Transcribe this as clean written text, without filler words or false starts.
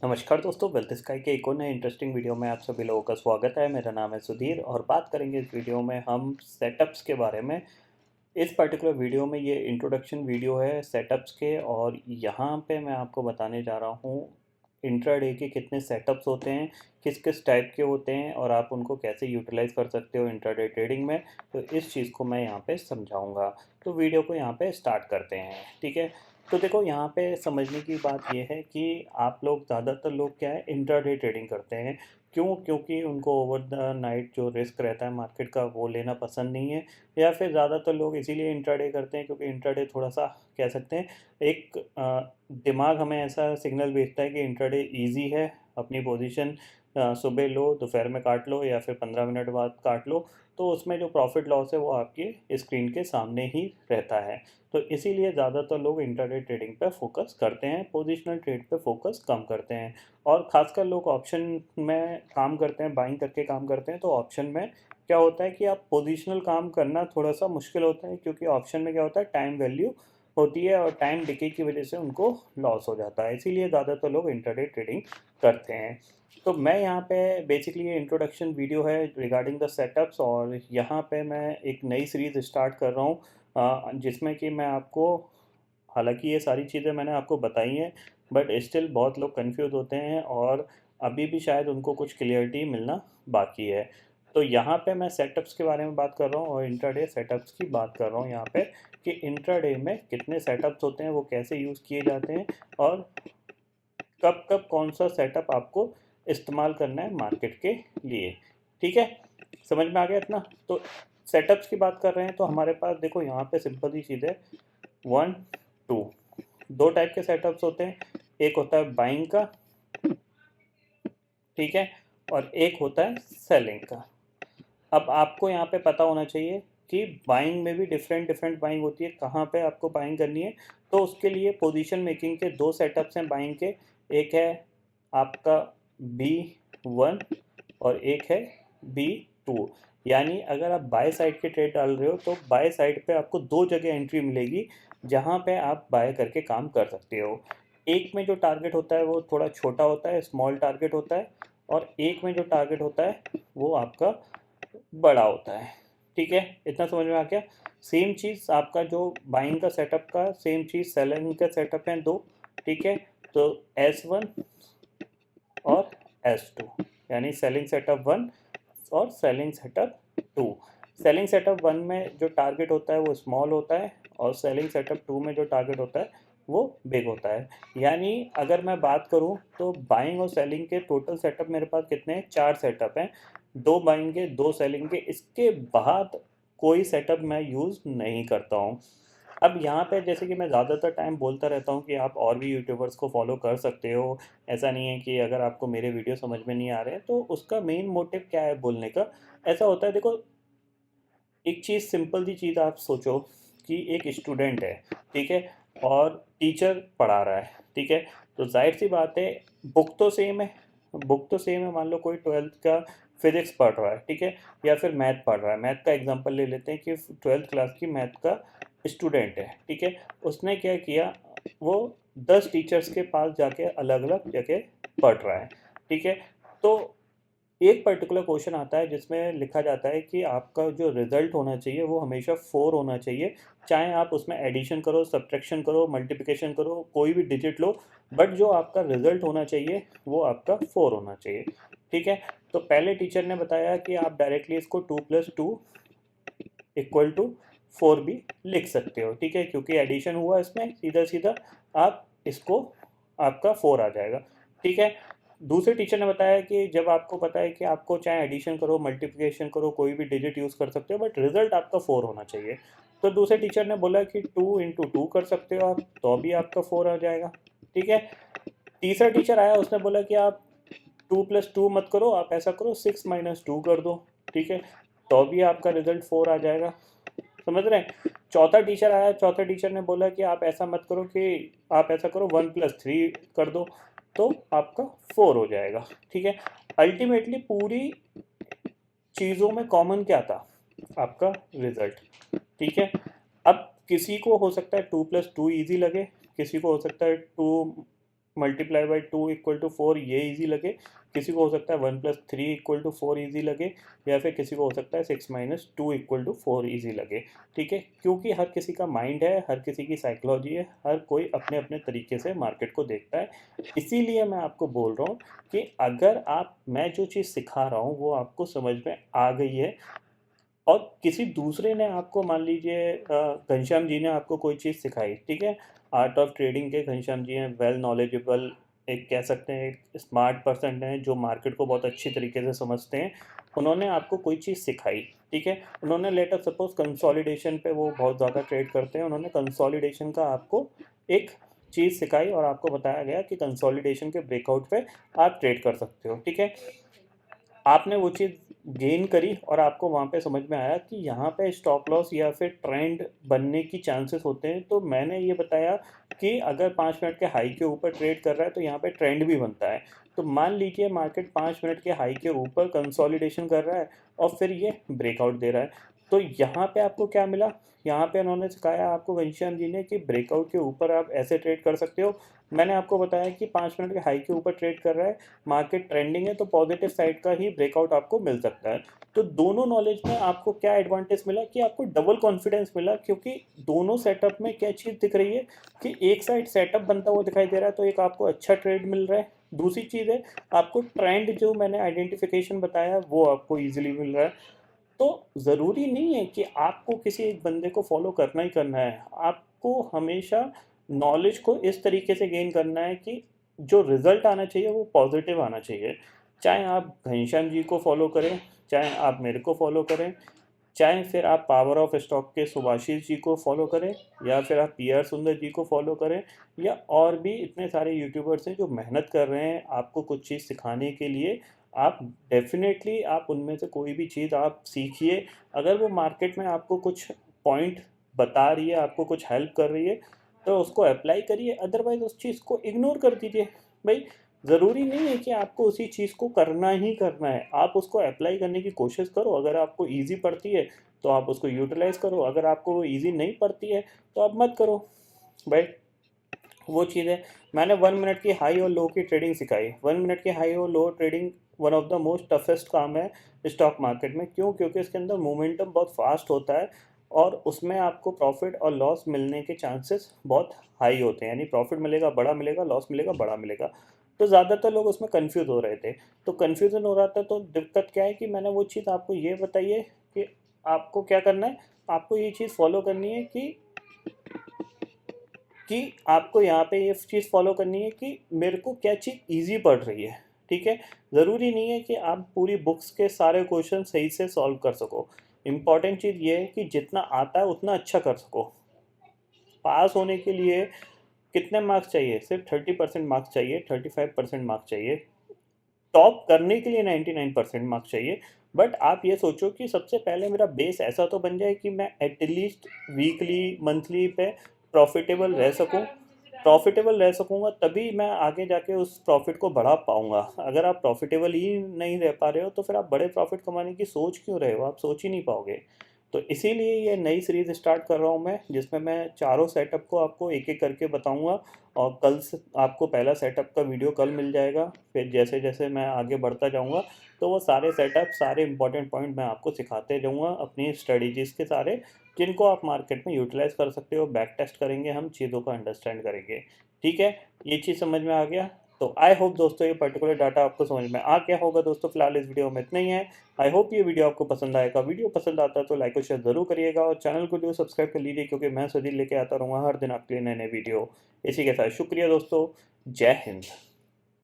नमस्कार दोस्तों, wealth sky के एक और नए इंटरेस्टिंग वीडियो में आप सभी लोगों का स्वागत है। मेरा नाम है सुधीर और बात करेंगे इस वीडियो में हम सेटअप्स के बारे में। इस पर्टिकुलर वीडियो में ये इंट्रोडक्शन वीडियो है सेटअप्स के, और यहाँ पे मैं आपको बताने जा रहा हूँ इंट्राडे के कितने सेटअप्स होते हैं, किस किस टाइप के होते हैं और आप उनको कैसे यूटिलाइज़ कर सकते हो इंट्राडे ट्रेडिंग में। तो इस चीज़ को मैं यहाँ पे समझाऊँगा। तो वीडियो को यहाँ पे स्टार्ट करते हैं, ठीक है। तो देखो, यहाँ पे समझने की बात ये है कि आप लोग ज़्यादातर लोग क्या है, इंट्राडे ट्रेडिंग करते हैं। क्यों? क्योंकि उनको ओवर द नाइट जो रिस्क रहता है मार्केट का वो लेना पसंद नहीं है, या फिर ज़्यादातर लोग इसीलिए इंट्राडे करते हैं क्योंकि इंट्राडे थोड़ा-सा कह सकते हैं एक दिमाग हमें ऐसा सिग्नल भेजता है कि इंट्राडे ईज़ी है। अपनी पोजीशन सुबह लो, दोपहर में काट लो या फिर 15 मिनट बाद काट लो, तो उसमें जो प्रॉफ़िट लॉस है वो आपके स्क्रीन के सामने ही रहता है। तो इसीलिए ज़्यादातर लोग इंट्राडे ट्रेडिंग पे फ़ोकस करते हैं, पोजिशनल ट्रेड पे फ़ोकस कम करते हैं। और ख़ासकर लोग ऑप्शन में काम करते हैं, बाइंग करके काम करते हैं। तो ऑप्शन में क्या होता है कि आप पोजिशनल काम करना थोड़ा-सा मुश्किल होता है, क्योंकि ऑप्शन में क्या होता है, टाइम वैल्यू होती है और टाइम डिके की वजह से उनको लॉस हो जाता है। इसीलिए ज़्यादातर लोग इंट्राडे ट्रेडिंग करते हैं। तो मैं यहाँ पे बेसिकली ये इंट्रोडक्शन वीडियो है रिगार्डिंग द सेटअप्स, और यहाँ पे मैं एक नई सीरीज़ स्टार्ट कर रहा हूँ जिसमें कि मैं आपको, हालांकि ये सारी चीज़ें मैंने आपको बताई हैं, बट स्टिल बहुत लोग कंफ्यूज होते हैं और अभी भी शायद उनको कुछ क्लियरिटी मिलना बाकी है। तो यहाँ पे मैं सेटअप्स के बारे में बात कर रहा हूँ और इंट्राडे सेटअप्स की बात कर रहा हूँ यहाँ पे, कि इंट्राडे में कितने सेटअप्स होते हैं, वो कैसे यूज़ किए जाते हैं और कब कब कौन सा सेटअप आपको इस्तेमाल करना है मार्केट के लिए। ठीक है, समझ में आ गया इतना? तो सेटअप्स की बात कर रहे हैं तो हमारे पास देखो यहाँ पे सिंपल सी चीज़ है, 1 2 दो टाइप के सेटअप्स होते हैं। एक होता है बाइंग का, ठीक है, और एक होता है सेलिंग का। अब आपको यहाँ पे पता होना चाहिए कि बाइंग में भी डिफरेंट डिफरेंट बाइंग होती है, कहाँ पे आपको बाइंग करनी है। तो उसके लिए पोजीशन मेकिंग के दो सेटअप्स हैं बाइंग के। एक है आपका B1 और एक है B2। यानी अगर आप बाय साइड के ट्रेड डाल रहे हो तो बाय साइड पे आपको दो जगह एंट्री मिलेगी जहाँ पे आप बाय करके काम कर सकते हो। एक में जो टारगेट होता है वो थोड़ा छोटा होता है, स्मॉल टारगेट होता है, और एक में जो टारगेट होता है वो आपका बड़ा होता है। ठीक है, इतना समझ में आ गया? सेम चीज़ आपका जो बाइंग का सेटअप का, सेम चीज़ सेलिंग का सेटअप है दो। ठीक है, तो S1 और S2, यानी सेलिंग सेटअप 1 और सेलिंग सेटअप 2। सेलिंग सेटअप 1 में जो टारगेट होता है वो स्मॉल होता है, और सेलिंग सेटअप 2 में जो टारगेट होता है वो बिग होता है। यानी अगर मैं बात करूं तो बाइंग और सेलिंग के टोटल सेटअप मेरे पास कितने हैं? 4 सेटअप हैं। 2 बाइंग के, 2 सेलिंग के, इसके बाद कोई सेटअप मैं यूज़ नहीं करता हूँ। अब यहाँ पे जैसे कि मैं ज़्यादातर टाइम बोलता रहता हूँ कि आप और भी यूट्यूबर्स को फॉलो कर सकते हो। ऐसा नहीं है कि अगर आपको मेरे वीडियो समझ में नहीं आ रहे हैं तो उसका मेन मोटिव क्या है बोलने का। ऐसा होता है, देखो, एक चीज़, सिंपल सी चीज़ आप सोचो कि एक स्टूडेंट है, ठीक है, और टीचर पढ़ा रहा है, ठीक है। तो जाहिर सी बात है, बुक तो सेम है, बुक तो सेम है। मान लो कोई 12th का फिजिक्स पढ़ रहा है, ठीक है, या फिर मैथ पढ़ रहा है। मैथ का एग्जांपल ले लेते हैं कि 12th क्लास की मैथ का स्टूडेंट है, ठीक है। उसने क्या किया, वो 10 टीचर्स के पास जाके अलग अलग जगह पढ़ रहा है, ठीक है। तो एक पर्टिकुलर क्वेश्चन आता है जिसमें लिखा जाता है कि आपका जो रिजल्ट होना चाहिए वो हमेशा 4 होना चाहिए। चाहे आप उसमें एडिशन करो, सब्ट्रैक्शन करो, मल्टीप्लिकेशन करो, कोई भी डिजिट लो, बट जो आपका रिजल्ट होना चाहिए वो आपका 4 होना चाहिए, ठीक है। तो पहले टीचर ने बताया कि आप डायरेक्टली इसको 2+2 इक्वल टू 4 भी लिख सकते हो, ठीक है, क्योंकि एडिशन हुआ इसमें सीधा सीधा, आप इसको, आपका 4 आ जाएगा, ठीक है। दूसरे टीचर ने बताया कि जब आपको पता है कि आपको चाहे एडिशन करो, मल्टीप्लिकेशन करो, कोई भी डिजिट यूज़ कर सकते हो, बट रिजल्ट आपका 4 होना चाहिए। तो दूसरे टीचर ने बोला कि 2 इंटू 2 कर सकते हो आप, तो भी आपका 4 आ जाएगा, ठीक है। तीसरा टीचर आया, उसने बोला कि आप 2+2 मत करो, आप ऐसा करो 6-2 कर दो, ठीक है, तो भी आपका रिजल्ट 4 आ जाएगा। समझ रहे हैं? चौथा टीचर आया, चौथे टीचर ने बोला कि आप ऐसा मत करो, कि आप ऐसा करो 1+3 कर दो, तो आपका 4 हो जाएगा, ठीक है। अल्टीमेटली पूरी चीज़ों में कॉमन क्या था? आपका रिजल्ट, ठीक है। अब किसी को हो सकता है 2+2 ईजी लगे, किसी को हो सकता है 2 मल्टीप्लाई बाई 2 इक्वल टू 4 ये ईजी लगे, किसी को हो सकता है 1 प्लस 3 इक्वल टू 4 ईजी लगे, या फिर किसी को हो सकता है 6 माइनस 2 इक्वल टू 4 ईजी लगे। ठीक है, क्योंकि हर किसी का माइंड है, हर किसी की साइकोलॉजी है, हर कोई अपने अपने तरीके से मार्केट को देखता है। इसीलिए मैं आपको बोल रहा हूँ कि अगर मैं जो चीज़ सिखा रहा हूँ वो आपको समझ में आ गई है, और किसी दूसरे ने आपको, मान लीजिए घनश्याम जी ने आपको कोई चीज़ सिखाई, ठीक है, आर्ट ऑफ ट्रेडिंग के घनश्याम जी हैं, वेल नॉलेजेबल, एक कह सकते हैं एक स्मार्ट पर्सन हैं जो मार्केट को बहुत अच्छी तरीके से समझते हैं। उन्होंने आपको कोई चीज़ सिखाई, ठीक है, उन्होंने लेट अस सपोज कंसोलिडेशन पे वो बहुत ज़्यादा ट्रेड करते हैं, उन्होंने कंसोलिडेशन का आपको एक चीज़ सिखाई और आपको बताया गया कि कंसोलिडेशन के ब्रेकआउट पे आप ट्रेड कर सकते हो। ठीक है, आपने वो चीज़ गेन करी और आपको वहाँ पे समझ में आया कि यहाँ पे स्टॉप लॉस या फिर ट्रेंड बनने की चांसेस होते हैं। तो मैंने ये बताया कि अगर 5 मिनट के हाई के ऊपर ट्रेड कर रहा है तो यहाँ पे ट्रेंड भी बनता है। तो मान लीजिए मार्केट 5 मिनट के हाई के ऊपर कंसोलिडेशन कर रहा है और फिर ये ब्रेकआउट दे रहा है, तो यहाँ पे आपको क्या मिला, यहाँ पे उन्होंने सिखाया आपको घनश्याम जी ने कि ब्रेकआउट के ऊपर आप ऐसे ट्रेड कर सकते हो। मैंने आपको बताया कि 5 मिनट के हाई के ऊपर ट्रेड कर रहा है, मार्केट ट्रेंडिंग है, तो पॉजिटिव साइड का ही ब्रेकआउट आपको मिल सकता है। तो दोनों नॉलेज में आपको क्या एडवांटेज मिला कि आपको डबल कॉन्फिडेंस मिला, क्योंकि दोनों सेटअप में क्या चीज़ दिख रही है कि एक साइड सेटअप बनता हुआ दिखाई दे रहा है, तो एक आपको अच्छा ट्रेड मिल रहा है। दूसरी चीज़ है आपको ट्रेंड जो मैंने आइडेंटिफिकेशन बताया वो आपको ईजिली मिल रहा है। तो ज़रूरी नहीं है कि आपको किसी एक बंदे को फॉलो करना ही करना है, आपको हमेशा नॉलेज को इस तरीके से गेन करना है कि जो रिज़ल्ट आना चाहिए वो पॉजिटिव आना चाहिए। चाहे आप घनश्याम जी को फॉलो करें, चाहे आप मेरे को फॉलो करें, चाहे फिर आप पावर ऑफ स्टॉक के सुभाषिस जी को फॉलो करें, या फिर आप PR सुंदर जी को फॉलो करें, या और भी इतने सारे यूट्यूबर्स हैं जो मेहनत कर रहे हैं आपको कुछ चीज़ सिखाने के लिए। आप डेफिनेटली आप उनमें से कोई भी चीज़ आप सीखिए। अगर वो मार्केट में आपको कुछ पॉइंट बता रही है, आपको कुछ हेल्प कर रही है, तो उसको अप्लाई करिए, अदरवाइज़ उस चीज़ को इग्नोर कर दीजिए। भाई ज़रूरी नहीं है कि आपको उसी चीज़ को करना ही करना है, आप उसको अप्लाई करने की कोशिश करो। अगर आपको ईज़ी पड़ती है तो आप उसको यूटिलाइज़ करो, अगर आपको वो ईज़ी नहीं पड़ती है तो आप मत करो। भाई वो चीज़ है, मैंने 1 मिनट की हाई और लो की ट्रेडिंग सिखाई। 1 मिनट की हाई और low trading one of the most toughest काम है स्टॉक मार्केट में। क्यों? क्योंकि इसके अंदर मोमेंटम बहुत फास्ट होता है और उसमें आपको प्रॉफिट और लॉस मिलने के चांसेस बहुत हाई होते हैं, यानी प्रॉफिट मिलेगा बड़ा मिलेगा, लॉस मिलेगा बड़ा मिलेगा। तो ज़्यादातर लोग उसमें कन्फ्यूज़ हो रहे थे। तो कन्फ्यूज़न हो रहा था, तो दिक्कत क्या है कि मैंने वो चीज़ आपको ये बताई है कि आपको क्या करना है, आपको ये चीज़ फॉलो करनी है कि आपको यहाँ पे ये चीज़ फॉलो करनी है कि मेरे को क्या चीज़ ईजी पड़ रही है। ठीक है, ज़रूरी नहीं है कि आप पूरी बुक्स के सारे क्वेश्चन सही से सॉल्व कर सको। इम्पॉर्टेंट चीज़ ये है कि जितना आता है उतना अच्छा कर सको। पास होने के लिए कितने मार्क्स चाहिए? सिर्फ 30% मार्क्स चाहिए, 35% मार्क्स चाहिए। टॉप करने के लिए 99% मार्क्स चाहिए। बट आप ये सोचो कि सबसे पहले मेरा बेस ऐसा तो बन जाए कि मैं एटलीस्ट वीकली मंथली पे प्रॉफिटेबल रह सकूं। प्रॉफिटेबल रह सकूंगा तभी मैं आगे जाके उस प्रॉफिट को बढ़ा पाऊंगा। अगर आप प्रॉफिटेबल ही नहीं रह पा रहे हो तो फिर आप बड़े प्रॉफिट कमाने की सोच क्यों रहे हो? आप सोच ही नहीं पाओगे। तो इसीलिए ये नई सीरीज़ स्टार्ट कर रहा हूँ मैं, जिसमें मैं चारों सेटअप को आपको एक एक करके बताऊँगा। और कल से आपको पहला सेटअप का वीडियो कल मिल जाएगा। फिर जैसे जैसे मैं आगे बढ़ता जाऊँगा तो वो सारे सेटअप, सारे इंपॉर्टेंट पॉइंट मैं आपको सिखाते जाऊँगा अपनी स्ट्रेटजीज़ के सारे, जिनको आप मार्केट में यूटिलाइज़ कर सकते हो। बैक टेस्ट करेंगे, हम चीज़ों को अंडरस्टैंड करेंगे। ठीक है, ये चीज़ समझ में आ गया? तो आई होप दोस्तों ये पर्टिकुलर डाटा आपको समझ में आ गया होगा। दोस्तों फिलहाल इस वीडियो में इतना ही है। आई होप ये वीडियो आपको पसंद आएगा। वीडियो पसंद आता है तो लाइक और शेयर ज़रूर करिएगा, और चैनल को जो सब्सक्राइब कर लीजिए, क्योंकि मैं सदी लेके आता रहूँगा हर दिन आपके लिए नए नए वीडियो। इसी के साथ शुक्रिया दोस्तों, जय हिंद।